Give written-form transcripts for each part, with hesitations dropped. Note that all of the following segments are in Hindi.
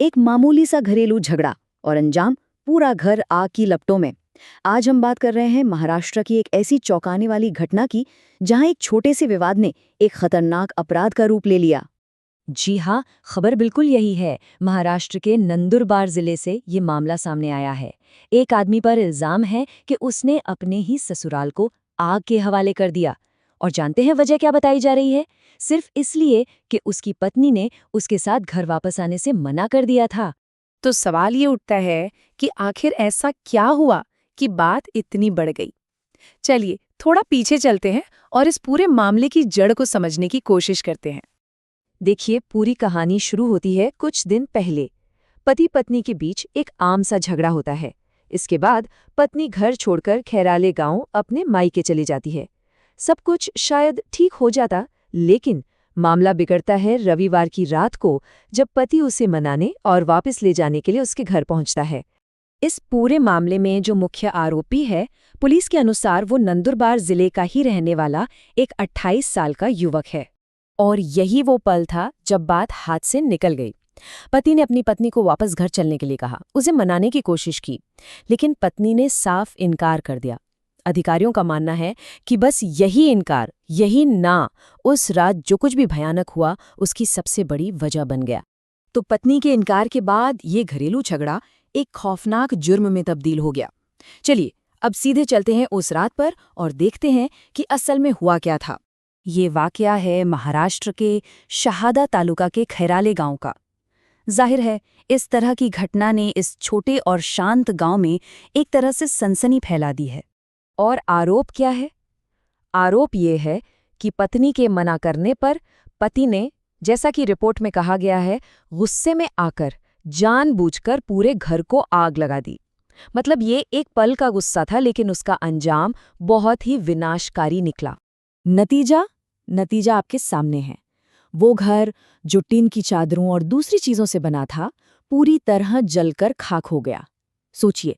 एक मामूली सा घरेलू झगड़ा और अंजाम पूरा घर आग की लपटों में। आज हम बात कर रहे हैं महाराष्ट्र की एक ऐसी चौंकाने वाली घटना की, जहां एक छोटे से विवाद ने एक खतरनाक अपराध का रूप ले लिया। जी हाँ, खबर बिल्कुल यही है। महाराष्ट्र के नंदुरबार जिले से ये मामला सामने आया है। एक आदमी पर इल्जाम है कि उसने अपने ही ससुराल को आग के हवाले कर दिया। और जानते हैं वजह क्या बताई जा रही है? सिर्फ इसलिए कि उसकी पत्नी ने उसके साथ घर वापस आने से मना कर दिया था। तो सवाल ये उठता है कि आखिर ऐसा क्या हुआ कि बात इतनी बढ़ गई। चलिए थोड़ा पीछे चलते हैं और इस पूरे मामले की जड़ को समझने की कोशिश करते हैं। देखिए, पूरी कहानी शुरू होती है कुछ दिन पहले। पति पत्नी के बीच एक आम सा झगड़ा होता है। इसके बाद पत्नी घर छोड़कर खैराले गांव अपने मायके चली जाती है। सब कुछ शायद ठीक हो जाता, लेकिन मामला बिगड़ता है रविवार की रात को, जब पति उसे मनाने और वापस ले जाने के लिए उसके घर पहुंचता है। इस पूरे मामले में जो मुख्य आरोपी है, पुलिस के अनुसार वो नंदुरबार जिले का ही रहने वाला एक 28 साल का युवक है। और यही वो पल था जब बात हाथ से निकल गई। पति ने अपनी पत्नी को वापस घर चलने के लिए कहा, उसे मनाने की कोशिश की, लेकिन पत्नी ने साफ इनकार कर दिया। अधिकारियों का मानना है कि बस यही इनकार, यही ना, उस रात जो कुछ भी भयानक हुआ उसकी सबसे बड़ी वजह बन गया। तो पत्नी के इनकार के बाद ये घरेलू झगड़ा एक खौफनाक जुर्म में तब्दील हो गया। चलिए अब सीधे चलते हैं उस रात पर और देखते हैं कि असल में हुआ क्या था। ये वाकया है महाराष्ट्र के शहादा तालुका के खैराले गांव का। जाहिर है, इस तरह की घटना ने इस छोटे और शांत गांव में एक तरह से सनसनी फैला दी है। और आरोप क्या है? आरोप ये है कि पत्नी के मना करने पर पति ने, जैसा कि रिपोर्ट में कहा गया है, गुस्से में आकर जानबूझकर पूरे घर को आग लगा दी। मतलब ये एक पल का गुस्सा था, लेकिन उसका अंजाम बहुत ही विनाशकारी निकला। नतीजा आपके सामने है। वो घर जो टीन की चादरों और दूसरी चीजों से बना था, पूरी तरह जलकर खाक हो गया। सोचिए,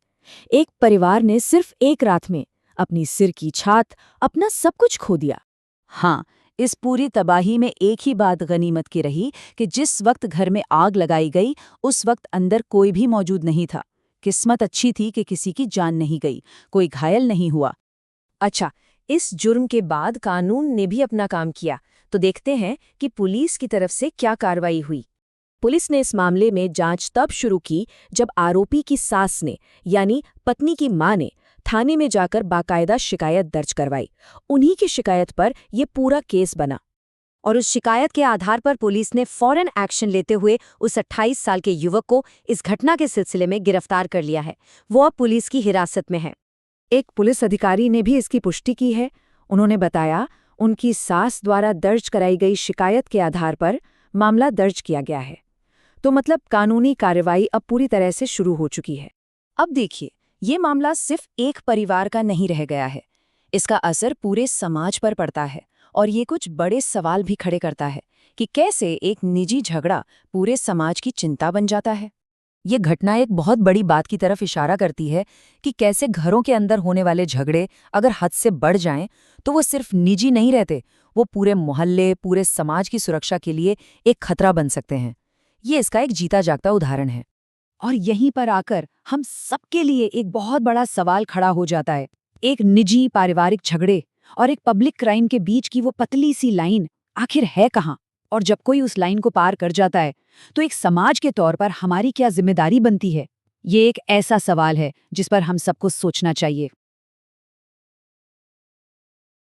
एक परिवार ने सिर्फ एक रात में अपनी सिर की छात, अपना सब कुछ खो दिया। हाँ, इस पूरी तबाही में एक ही बात गनीमत की रही कि जिस वक्त घर में आग लगाई गई, उस वक्त अंदर कोई भी मौजूद नहीं था। किस्मत अच्छी थी कि किसी की जान नहीं गई, कोई घायल नहीं हुआ। अच्छा, इस जुर्म के बाद कानून ने भी अपना काम किया, तो देखते हैं कि पुलिस की तरफ से क्या कार्रवाई हुई। पुलिस ने इस मामले में जांच तब शुरू की जब आरोपी की सास ने, यानी पत्नी की मां ने, थाने में जाकर बाकायदा शिकायत दर्ज करवाई। उन्हीं की शिकायत पर यह पूरा केस बना। और उस शिकायत के आधार पर पुलिस ने फौरन एक्शन लेते हुए उस 28 साल के युवक को इस घटना के सिलसिले में गिरफ्तार कर लिया है। वो अब पुलिस की हिरासत में है। एक पुलिस अधिकारी ने भी इसकी पुष्टि की है। उन्होंने बताया, उनकी सास द्वारा दर्ज कराई गई शिकायत के आधार पर मामला दर्ज किया गया है। तो मतलब कानूनी कार्रवाई अब पूरी तरह से शुरू हो चुकी है। अब देखिए, ये मामला सिर्फ एक परिवार का नहीं रह गया है। इसका असर पूरे समाज पर पड़ता है और ये कुछ बड़े सवाल भी खड़े करता है कि कैसे एक निजी झगड़ा पूरे समाज की चिंता बन जाता है। ये घटना एक बहुत बड़ी बात की तरफ इशारा करती है कि कैसे घरों के अंदर होने वाले झगड़े अगर हद से बढ़ जाएं, तो वो सिर्फ निजी नहीं रहते, वो पूरे मोहल्ले, पूरे समाज की सुरक्षा के लिए एक खतरा बन सकते हैं। ये इसका एक जीता जागता उदाहरण है। और यहीं पर आकर हम सबके लिए एक बहुत बड़ा सवाल खड़ा हो जाता है। एक निजी पारिवारिक झगड़े और एक पब्लिक क्राइम के बीच की वो पतली सी लाइन आखिर है कहाँ? और जब कोई उस लाइन को पार कर जाता है, तो एक समाज के तौर पर हमारी क्या जिम्मेदारी बनती है? ये एक ऐसा सवाल है जिस पर हम सबको सोचना चाहिए।